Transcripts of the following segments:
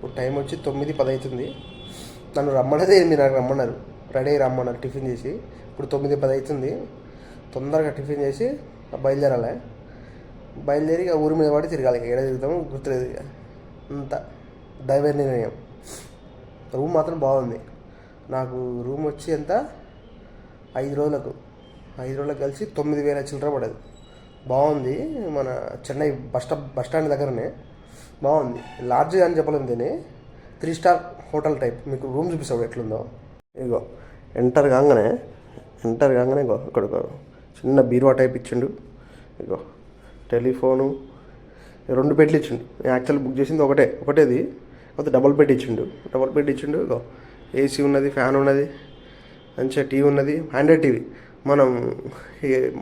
ఇప్పుడు టైం వచ్చి 9:10 అవుతుంది. నన్ను రమ్మన్నదే నాకు రమ్మన్నారు, రెడీ రమ్మన్నారు టిఫిన్ చేసి. ఇప్పుడు 9:10 అవుతుంది. తొందరగా టిఫిన్ చేసి బయలుదేరాలి. బయలుదేరి ఇక ఊరి మీద పడి తిరగాలి. ఎక్కడ తిరుగుతాము గుర్తులేదు. ఇక అంత డైవర్ నిర్ణయం. రూమ్ మాత్రం బాగుంది. నాకు రూమ్ వచ్చి ఎంత 5 రోజులకు కలిసి 9,000 చిల్లర పడదు. బాగుంది. మన చెన్నై బస్ స్టాండ్ దగ్గరనే బాగుంది. లాడ్జ్ అని చెప్పలేము దీన్ని, 3 స్టార్ హోటల్ టైప్. మీకు రూమ్ చూపిస్తాడు ఎట్లుందో. ఇగో ఎంటర్ కాగానే ఇగో ఇక్కడ చిన్న బీరువా టైప్ ఇచ్చిండు. ఇగో టెలిఫోను, 2 బెడ్లు ఇచ్చిండు. నేను యాక్చువల్లీ బుక్ చేసింది ఒకటేది, కాకపోతే డబుల్ బెడ్ ఇచ్చిండు. ఇగో ఏసీ ఉన్నది, ఫ్యాన్ ఉన్నది, మంచిగా టీవీ ఉన్నది, ఆండ్రాయిడ్ టీవీ.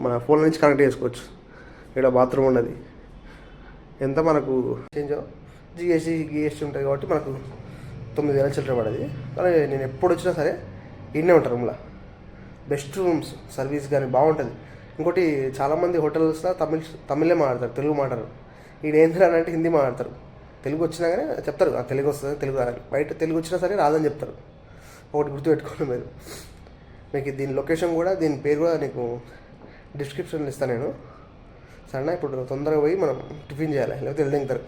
మన ఫోన్ నుంచి కనెక్ట్ చేసుకోవచ్చు. ఇక్కడ బాత్రూమ్ ఉన్నది. ఎంత మనకు చేంజ్ జిఎస్టీ ఉంటుంది కాబట్టి మనకు 9,000 చిల్లర పడది. కానీ నేను ఎప్పుడు వచ్చినా సరే ఇన్నే ఉంటాను రూమ్లో. బెస్ట్ రూమ్స్, సర్వీస్ కానీ బాగుంటుంది. ఇంకోటి చాలామంది హోటల్స్లో తమిళే మాట్లాడతారు, తెలుగు మాట్లాడరు. ఈయన ఏంటి అంటే హిందీ మాట్లాడతారు. తెలుగు వచ్చినా కానీ చెప్తారు తెలుగు వస్తుంది, తెలుగు రాదని. బయట తెలుగు వచ్చినా సరే రాదని చెప్తారు. ఒకటి గుర్తుపెట్టుకోండి మీరు. మీకు దీని లొకేషన్ కూడా, దీని పేరు కూడా నీకు డిస్క్రిప్షన్లో ఇస్తాను నేను. సరేనా? ఇప్పుడు తొందరగా పోయి మనం టిఫిన్ చేయాలి, లేకపోతే వెళ్ళి దిగుతారు.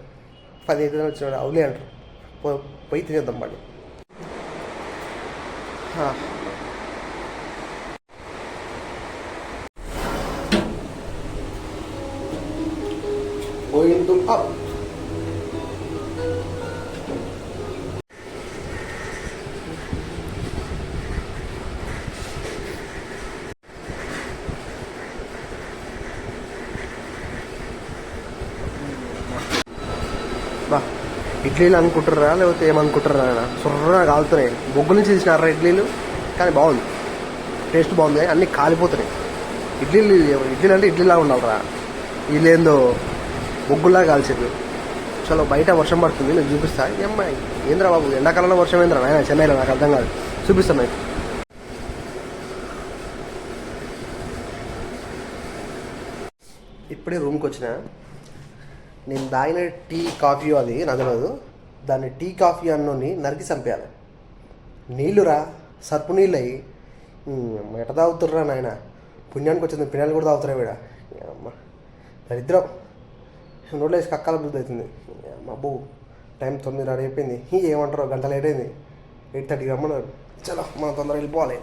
10 అయితే వచ్చిన అవులే అంటారు. పోయి తినేద్దాం బండి. Going to up. ఇడ్లీలు అనుకుంటారా లేకపోతే ఏమనుకుంటారా? సొర్రగా కాలుతున్నాయి. బొగ్గు నుంచి తీసినారా ఇడ్లీలు, కానీ బాగుంది, టేస్ట్ బాగుంది. అన్నీ కాలిపోతున్నాయి. ఇడ్లీలు అంటే ఇడ్లీలా ఉండాలిరా, వీళ్ళేందో బొగ్గులా కాల్చేది. చలో బయట వర్షం పడుతుంది, నేను చూపిస్తా. ఏమ్మాయి ఏంద్రా బాబు, ఎండాకాలంలో వర్షం ఏంద్రా నాయన చెన్నైలో, నాకు అర్థం కాదు. చూపిస్తాను మీకు. ఇప్పుడే రూమ్కి వచ్చిన. నేను తాగిన టీ కాఫీ అది నాకు తెలియదు. దాన్ని టీ కాఫీ అన్నోని నరికి చంపేయాలి. నీళ్ళురా, సర్పు నీళ్ళు అయ్యి ఎట తాగుతుర్రా నాయన. పుణ్యానికి వచ్చింది, పిల్లలు కూడా తాగుతురా వీడ. అమ్మ దరిద్రం, నోట్లో వేసి కక్కాల బుద్ధి అవుతుంది. అబ్బో టైం 9:30 అయిపోయింది. ఏమంటారో గంట లేట్ అయింది. 8:30 రమ్మన్నారు. చలో మనం తొందరగా వెళ్ళిపోవాలి.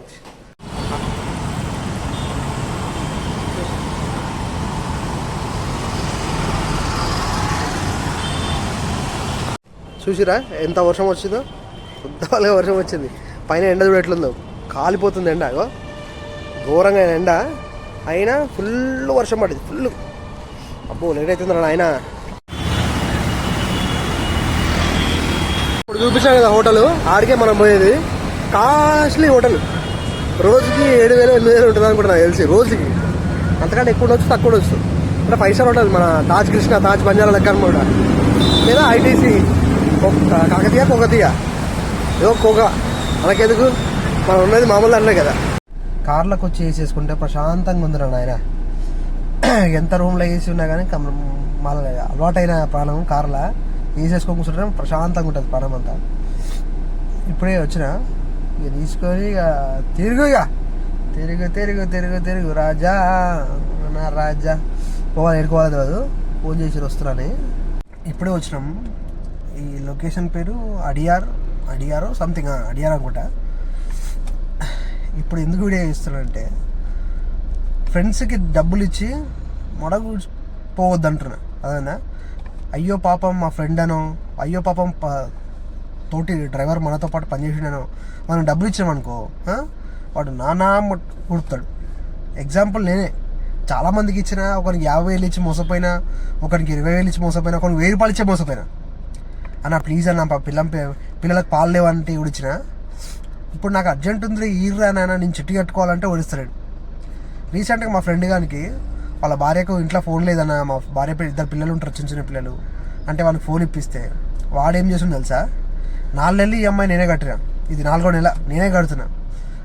చూసిరా ఎంత వర్షం వచ్చిందో, ఉద్దవాళ్ళగా వర్షం వచ్చింది. పైన ఎండ చూడ ఎట్లుందో, కాలిపోతుంది ఎండ. ఘోరంగా ఎండ అయినా ఫుల్ వర్షం పడింది, ఫుల్. అబ్బో లేట్ అవుతుంది ఆయన. ఇప్పుడు చూపించాం కదా హోటల్, ఆడికే మనం పోయేది. Costly hotel. రోజుకి 7,000 8,000 ఉంటుంది అనుకుంటున్నా తెలిసి. రోజుకి అంతకంటే ఎక్కువ ఉండొచ్చు, తక్కువ ఉండొచ్చు. అంటే 5 స్టార్ హోటల్, మన తాజ్ కృష్ణ, తాజ్ బంజారా లెక్క అనమాట. లేదా ఐటీసీ, కాకతీయ, ఏదో కోక, మనకెందుకు, మనం ఉన్నది మామూలు అన్నే కదా. కార్లకు వచ్చి వేసేసుకుంటే ప్రశాంతంగా ఉందిరా నాయన. ఎంత రూమ్లో వేసి ఉన్నా కానీ మళ్ళీ అలవాటైన ప్రాణం కార్లో వేసేసుకొని కూర్చుంటే ప్రశాంతంగా ఉంటుంది ప్రాణం అంతా. ఇప్పుడే వచ్చిన, ఇక తీసుకొని ఇక తిరుగు రాజా, నా రాజా. పోవాలి, ఎడుకోవాలి తెలియదు. ఫోన్ చేసి వస్తున్నాను. ఇప్పుడే వచ్చినాం. ఈ లొకేషన్ పేరు అడియార్ సంథింగ్, అడియార్ అనుకుంటా. ఇప్పుడు ఎందుకు వీడియో చేస్తున్నానంటే, ఫ్రెండ్స్కి డబ్బులు ఇచ్చి మొడగు పోవద్దు అంటున్నా. అదేనా, అయ్యో పాపం మా ఫ్రెండ్ అనో, అయ్యో పాపం తోటి డ్రైవర్ మనతో పాటు పనిచేసిండనో మనం డబ్బులు ఇచ్చామనుకో, వాడు నానా కుడుతాడు. ఎగ్జాంపుల్ నేనే చాలామందికి ఇచ్చిన. ఒకరికి 50,000 ఇచ్చి మోసపోయినా, ఒకరికి 20,000 ఇచ్చి మోసపోయినా, ఒకరికి 1,000 రూపాయలు ఇచ్చే మోసపోయినా. అన్న ప్లీజ్ అన్న పిల్లలకు పాలు లేవంటే ఇచ్చిన. ఇప్పుడు నాకు అర్జెంట్ ఉంది, ఈర్రా నాన్న, నేను చిట్టి కట్టుకోవాలంటే ఓడిస్తాడు. రీసెంట్గా మా ఫ్రెండ్ గానికి వాళ్ళ భార్యకు ఇంట్లో ఫోన్ లేదన్న. మా భార్య 2 పిల్లలు ఉంటారు, చిన్న పిల్లలు. అంటే వాళ్ళకి ఫోన్ ఇప్పిస్తే వాడేం చేసిండు తెలుసా, 4 నెలలు ఈఎంఐ నేనే కట్టినా. ఇది 4వ నెల నేనే కడుతున్నా.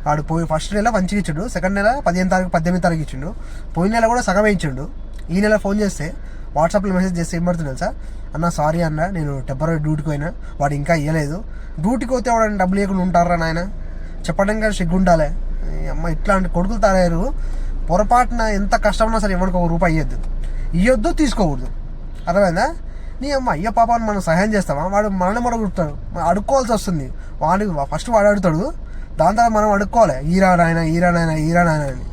వాడు ఫస్ట్ నెల మంచిగా ఇచ్చిండు, సెకండ్ నెల 15 తారీఖు 18 తారీఖు ఇచ్చిండు, పోయిన నెల కూడా సగమే ఇచ్చిండు. ఈ నెల ఫోన్ చేస్తే వాట్సాప్లో మెసేజ్ చేస్తే ఏం పడుతుంది తెలుసా, అన్న సారీ అన్న నేను టెంపరీ డ్యూటీకి పోయినా, వాడు ఇంకా ఇవ్వలేదు. డ్యూటీకి పోతే వాడు డబ్బులు ఇవ్వకుండా ఉంటారా నాయన, చెప్పడం కానీ సిగ్గుండాలే. అమ్మ ఇట్లాంటి కొడుకులు తయారు. పొరపాటున ఎంత కష్టమైనా సరే ఎవరికి ఒక రూపాయి ఇవ్వద్దు తీసుకోకూడదు, అర్థమైందా? నీ అమ్మ అయ్యో పాపాన్ని మనం సహాయం చేస్తామా, వాడు మనల్ని మరొకడుతాడు, అడుక్కోవాల్సి వస్తుంది. వాడికి ఫస్ట్ వాడు అడుగుతాడు, దాని తర్వాత మనం అడుక్కోవాలి, ఈరా నాయన అని.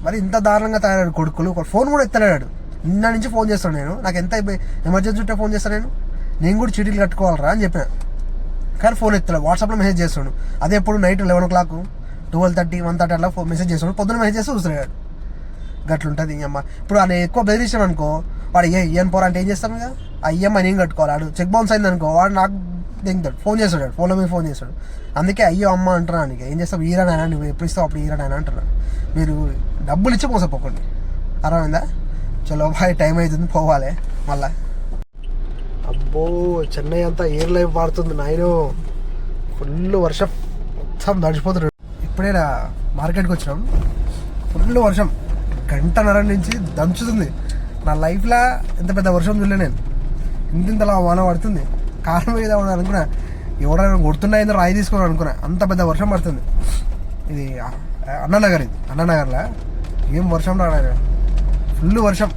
మరి ఇంత దారుణంగా తయారు కొడుకులు. ఒక ఫోన్ కూడా ఎత్తలేడు. నిన్న నుంచి ఫోన్ చేస్తాను నేను, నాకు ఎంత ఎమర్జెన్సీ ఉంటే ఫోన్ చేస్తాను నేను కూడా చీటీలు కట్టుకోవాలరా అని చెప్పిన, కానీ ఫోన్ ఎత్తలేడు. వాట్సాప్లో మెసేజ్ చేస్తాడు, అదే ఎప్పుడు నైట్ 11 o'clock 12:30 1:30 అట్లా మెసేజ్ చేస్తాడు. పొద్దున్న మెసేజ్ చేస్తే చూస్తున్నాడు. గట్లుంటుంది అమ్మ. ఇప్పుడు ఆయన ఎక్కువ బెదిరించాం అనుకో, వాడు ఏం పోరా అంటే ఏం చేస్తాం కదా, ఆ ఈఎంఐ నేను కట్టుకోవాలి. వాడు చెక్ బౌన్స్ అయింది అనుకో, వాడు నాకు దిగుతాడు, ఫోన్ చేస్తాడు, ఫోన్లో మీద ఫోన్ చేస్తాడు. అందుకే అయ్యో అమ్మ అంటున్నాను, ఏం చేస్తాం, ఈరానైనా నువ్వు ఎప్పుడు ఇస్తావు అప్పుడు ఈరానైనా అంటున్నాను. మీరు డబ్బులు ఇచ్చి మోసపోకండి, అర్థమైందా? చలో బాయ్, టైం అవుతుంది, పోవాలి మళ్ళా. అబ్బో చెన్నై అంతా ఎయిర్ లైఫ్ వాడుతుంది నాయనో, ఫుల్ వర్షం, మొత్తం నడిచిపోతున్నాడు. ఇప్పుడే మార్కెట్కి వచ్చినాం, ఫుల్ వర్షం, 1.5 నుంచి దంచుతుంది. నా లైఫ్లో ఎంత పెద్ద వర్షం చూడలే నేను, ఇంతలా వాన పడుతుంది. కారణం ఏదో అనుకున్నా, ఎవరైనా కొడుతున్నాయిందో రాయి తీసుకోవాలి అనుకున్నా, అంత పెద్ద వర్షం పడుతుంది. ఇది అన్నానగర్, ఇది అన్నానగర్లో ఏం వర్షం రాడా, ఫుల్ వర్షం.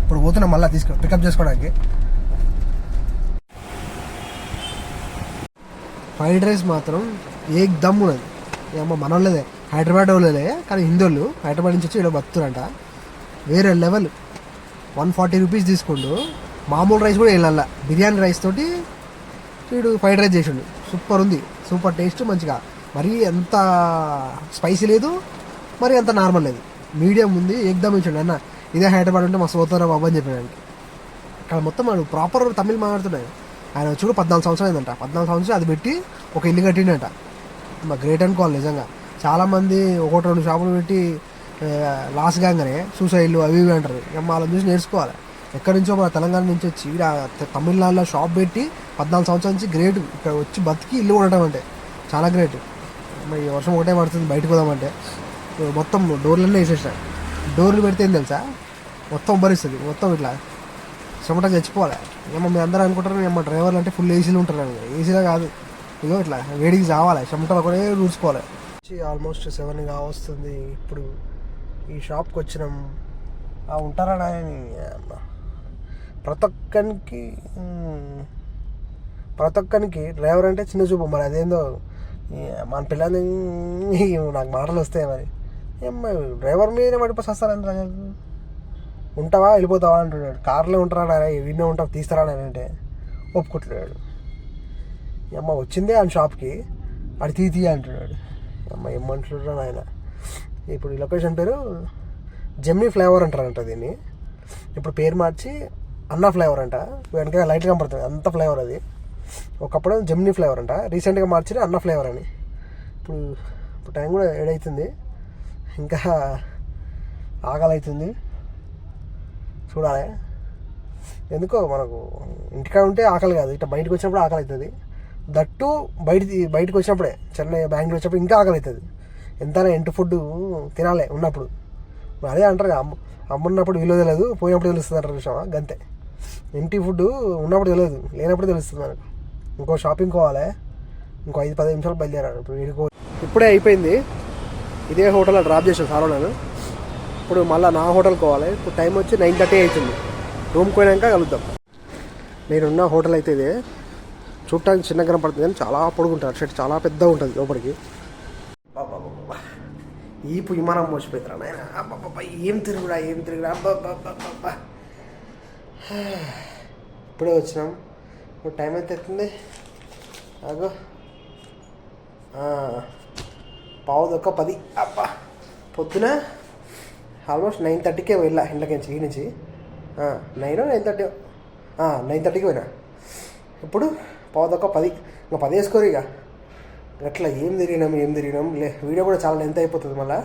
ఇప్పుడు పోతున్నాం మళ్ళీ పికప్ చేసుకోవడానికి. ఫ్రైడ్ రైస్ మాత్రం ఏక్ దమ్ ఉన్నది. ఏమో మన వాళ్ళదే, హైదరాబాద్ వాళ్ళదే, కానీ హిందోళ్ళు హైదరాబాద్ నుంచి వచ్చి ఇక్కడ బతుకుతారంట. వేరే లెవెల్. 140 రూపీస్ తీసుకుంటూ మామూలు రైస్ కూడా వెళ్ళాల, బిర్యానీ రైస్ తోటి వీడు ఫ్రైడ్ రైస్ చేసిండు. సూపర్ ఉంది, సూపర్ టేస్ట్, మంచిగా. మరీ ఎంత స్పైసీ లేదు, మరి అంత నార్మల్ లేదు, మీడియం ఉంది. ఏకదమ్ ఇచ్చాడు. అన్న ఇదే హైదరాబాద్ ఉంటే మస్తు పోతారా బాబు అని చెప్పాడు. ఇక్కడ మొత్తం వాడు ప్రాపర్ తమిళ్ మాట్లాడుతున్నాడు. ఆయన వచ్చి కూడా 14 సంవత్సరాలు అయిందంట. 14 సంవత్సరాలు అది పెట్టి ఒక ఇల్లు కట్టిండంట. మా గ్రేట్ అనుకోవాలి నిజంగా. చాలామంది 1-2 షాపులు పెట్టి లాస్ కాగానే సూసైడ్లు అవి ఇవి అంటారు. ఇక వాళ్ళని చూసి నేర్చుకోవాలి. ఎక్కడి నుంచో మన తెలంగాణ నుంచి వచ్చి తమిళనాడులో షాప్ పెట్టి 14 సంవత్సరాల నుంచి గ్రేట్. ఇక్కడ వచ్చి బతికి ఇల్లు ఉండటం అంటే చాలా గ్రేట్. ఈ వర్షం ఒకటే పడుతుంది, బయటకు పోదామంటే మొత్తం డోర్లన్నీ వేసేసాడు. డోర్లు పెడితే ఏం తెలుసా, మొత్తం భరిస్తుంది, మొత్తం ఇట్లా చెమట చచ్చిపోవాలి. ఏమో మీరు అందరూ అనుకుంటారు ఏమో డ్రైవర్లు అంటే ఫుల్ ఏసీలు ఉంటారు. ఏసీలో కాదు, ఇగో ఇట్లా వేడికి చావాలి, చెమటలు ఒకటే రూచుకోవాలి. ఆల్మోస్ట్ 7 వస్తుంది. ఇప్పుడు ఈ షాప్కి వచ్చినాం. ఉంటారా నాయని, ప్రతి ఒక్కరికి డ్రైవర్ అంటే చిన్న చూపు. మరి అదేందో మన పిల్లలు నాకు మాటలు వస్తాయి. మరి ఏమ్మా డ్రైవర్ మీదనే పడిపోయి అందరూ, ఉంటావా వెళ్ళిపోతావా అంటున్నాడు. కార్లో ఉంటారా విన్నో ఉంటావు తీస్తారా అంటే ఒప్పుకుంటున్నాడు. అమ్మ వచ్చిందే ఆయన షాప్కి, అది తీ అంటున్నాడు. అమ్మ ఏమంటున్నాడు ఆయన. ఇప్పుడు ఈ లొకేషన్ పేరు జెమ్నీ ఫ్లేవర్ అంటారంట దీన్ని. ఇప్పుడు పేరు మార్చి అన్నా ఫ్లేవర్ అంట. వెనక లైట్గా కనపడుతుంది, అంత ఫ్లేవర్ అది. ఒకప్పుడు జెమ్నీ ఫ్లేవర్ అంట, రీసెంట్గా మార్చి అన్నా ఫ్లేవర్ అని. ఇప్పుడు టైం కూడా 7 అవుతుంది, ఇంకా ఆకలి అవుతుంది. చూడాలి, ఎందుకో మనకు ఇంటికాడ ఉంటే ఆకలి కాదు, ఇట్లా బయటకు వచ్చినప్పుడు ఆకలి అవుతుంది. దట్టు బయటకు వచ్చినప్పుడే, చెన్నై బెంగళూరు వచ్చినప్పుడు ఇంకా ఆకలి అవుతుంది. ఎంతైనా ఇంటి ఫుడ్ తినాలి ఉన్నప్పుడు. అదే అంటారు, అమ్మున్నప్పుడు విలువ తెలియదు, పోయినప్పుడు తెలుస్తుంది అంటారు. విషయమా గంతే. ఇంటి ఫుడ్ ఉన్నప్పుడు తెలియదు, లేనప్పుడు తెలుస్తుంది మనకు. ఇంకో షాపింగ్ పోవాలి, ఇంకో 5-10 నిమిషాలు బయలుదేరాడు. ఇప్పుడు ఇప్పుడే అయిపోయింది. ఇదే హోటల్లో డ్రాప్ చేసాను సార్ నేను. ఇప్పుడు మళ్ళీ నా హోటల్కి పోవాలి. ఇప్పుడు టైం వచ్చి 9:30 అవుతుంది. రూమ్కి పోయినాక కలుద్దాం. నేనున్న హోటల్ అయితే ఇదే. చూడటానికి చిన్నగా కనపడుతుంది కానీ చాలా పొడుగుంటుంది. షర్ట్ చాలా పెద్దగా ఉంటుంది లోపలికి. ఈ విమానం మోసిపోతారా నాయన. అబ్బాబ్బా ఏం తిరుగుడా అబ్బాబ్బా. ఇప్పుడే వచ్చినాం. ఇప్పుడు టైం అయితే అవుతుంది. అగో 9:10. అబ్బా పొద్దున ఆల్మోస్ట్ 9:30కే వెళ్ళా ఇంట్లోకి ఈ నుంచి. 9:30 9:30కి పోయినా. ఇప్పుడు 9:10. ఇంకా 10 వేసుకోరు ఇక. అట్లా ఏం తిరిగినాం వీడియో కూడా చాలా లెంత్ అయిపోతుంది. మళ్ళీ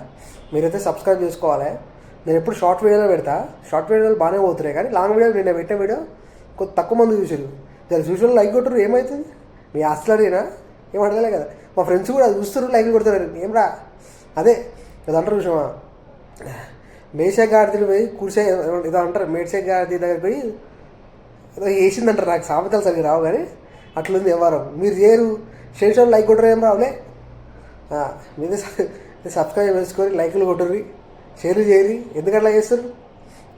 మీరైతే సబ్స్క్రైబ్ చేసుకోవాలి. నేను ఎప్పుడు షార్ట్ వీడియోలో పెడతా. షార్ట్ వీడియోలు బాగానే పోతున్నాయి, కానీ లాంగ్ వీడియో నేను పెట్టే వీడియో కొంత తక్కువ మంది చూసారు. చూసిన లైక్ కొట్టరు, ఏమవుతుంది మీ ఆస్తులడినా ఏం అడగలే కదా. మా ఫ్రెండ్స్ కూడా అది చూస్తారు, లైక్ కొడుతున్నారు. ఏం రా అదే అది అంటారు విషయమా, మేషే గాడిదలు పోయి కూర్చే ఇదో అంటారు, మేడ్చే గాడిద దగ్గర పోయి ఏదో వేసిందంటారు, నాకు సామెతలు సరిగ్గా రావు కానీ అట్లుంది వ్యవహారం. మీరు చేయరు, స్టేషన్ లైక్ కొట్టరు, ఏం రావులే. మీరే సబ్స్క్రైబ్ చేసుకొని లైకులు కొట్టుర్రి, షేర్లు చేయరు. ఎందుకు అట్లా చేస్తారు?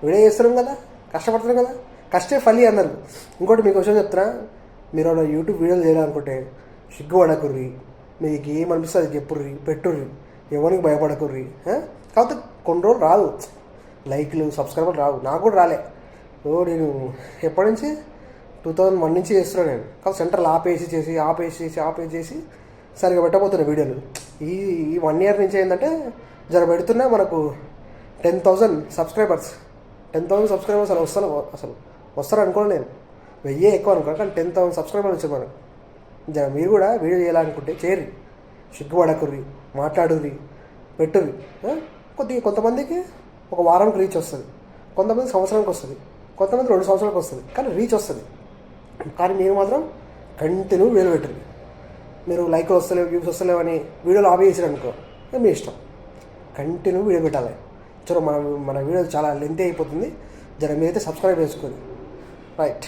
వీడియో చేస్తున్నాం కదా, కష్టపడుతున్నాం కదా, కష్టే ఫలి అన్నారు. ఇంకోటి మీకు విషయం చెప్తున్నా, మీరు యూట్యూబ్ వీడియోలు చేయాలనుకుంటే సిగ్గుపడకుర్రి, మీకు ఏమనిపిస్తుంది అది చెప్పుర్రి, పెట్టుర్రి, ఎవరికి భయపడకుర్రి. కాకపోతే కొన్ని రోజులు రాదు, లైక్లు సబ్స్క్రైబర్లు రావు. నాకు కూడా రాలే. నేను ఎప్పటి నుంచి 2001 నుంచి చేస్తున్నాను నేను. కాకపోతే సెంటర్లు ఆపేసి సరిగా పెట్టబోతున్నా వీడియోలు. ఈ 1 year నుంచి ఏంటంటే జర పెడుతున్నా. మనకు 10,000 సబ్స్క్రైబర్స్, 10,000 సబ్స్క్రైబర్స్ అసలు వస్తారు అనుకోండి. నేను 1000 ఎక్కువ అనుకోను, కానీ 10,000 సబ్స్క్రైబర్స్ వచ్చారు మనకు. జర మీరు కూడా వీడియో చేయాలనుకుంటే చేయరు, సిగ్గుపడకుర్రి, మాట్లాడుర్రి, పెట్టుర్రి. కొంతమందికి ఒక వారానికి రీచ్ వస్తుంది, కొంతమంది సంవత్సరానికి వస్తుంది, కొంతమంది 2 సంవత్సరాలకు వస్తుంది, కానీ రీచ్ వస్తుంది. కానీ మీరు మాత్రం కంటిన్యూ వీడియో పెట్టండి. మీరు లైక్లు వస్తలేవు, వ్యూస్ వస్తలేవు అని వీడియోలు ఆపి చేసారు అనుకో, మీ ఇష్టం. కంటిన్యూ వీడియో పెట్టాలి. మన వీడియో చాలా లెంతీ అయిపోతుంది. జర మీరైతే సబ్స్క్రైబ్ చేసుకోండి. రైట్.